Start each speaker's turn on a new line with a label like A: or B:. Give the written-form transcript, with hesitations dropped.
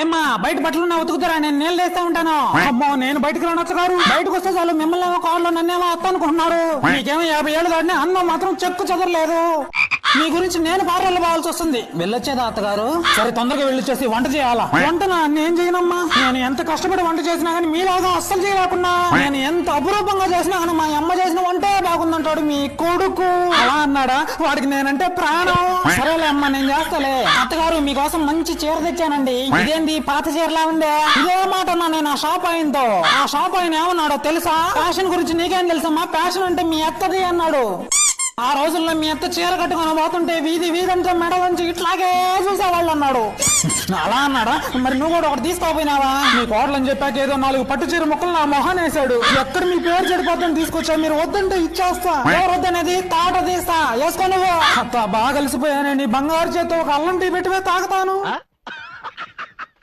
A: ఏమ్మా బయట బట్టలు ఉతుకుతారా? నేను నీళ్ళు వేస్తా ఉంటాను. అమ్మో నేను బయటకు రానొచ్చు గారు. బయటకు వస్తే చాలు మిమ్మల్ని ఏమో కాళ్ళు నన్నేమో అత్త అనుకుంటున్నారు. మీకేమో 50 ఏళ్ళు దాటినా అన్నం మాత్రం చెక్కు చెదరలేదు. మీ గురించి నేను పార్లర్లో పోవాల్సి వస్తుంది. వెళ్ళొచ్చేదా అత్తగారు? సరే తొందరగా వెళ్ళొచ్చేసి వంట చేయాలా? వంటనా? నేను చేయనమ్మా. నేను ఎంత కష్టపడి వంట చేసినా గానీ మీలాగా అస్సలు చేయలేకున్నా. నేను ఎంత అపురూపంగా చేసినా గానీ మా అమ్మ చేసిన వంటే బాగుందంటాడు మీ కొడుకు. అలా అన్నాడా? వాడికి నేనంటే ప్రాణం. సరేలే అమ్మా నేను చేస్తాలే. అత్తగారు మీకోసం మంచి చీర తెచ్చానండి. ఇదేంది పాత చీరలా ఉందే? ఇదే మాట అన్నా నేను ఆ షాప్ ఆయనతో. ఆ షాప్ ఆయన ఏమన్నాడో తెలుసా? ఫ్యాషన్ గురించి నీకేం తెలుసమ్మా? ఫ్యాషన్ అంటే మీ అత్తది అన్నాడు. ఆ రోజుల్లో మీ అత్త చీర కట్టుకుని పోతుంటే వీధి వీధంతా మెడ వంచి ఇట్లాగే చూసేవాళ్ళు అన్నాడు. అలా అన్నాడా? మరి నువ్వు కూడా ఒకటి తీసుకోపోయినావా? మీ కోడలని చెప్పాక ఏదో 4 పట్టు చీర ముక్కలు నా మొహాన్ వేసాడు. ఎక్కడ మీ పేరు చెడిపోతుంది తీసుకొచ్చా. మీరు వద్దంటే ఇచ్చేస్తా. ఎవరు వద్దనేది తాట తీస్తా. వేసుకో నువ్వు. అత్త బాగా కలిసిపోయానండి. బంగారు చేత ఒక అల్లం టీ పెట్టివే తాగుతాను.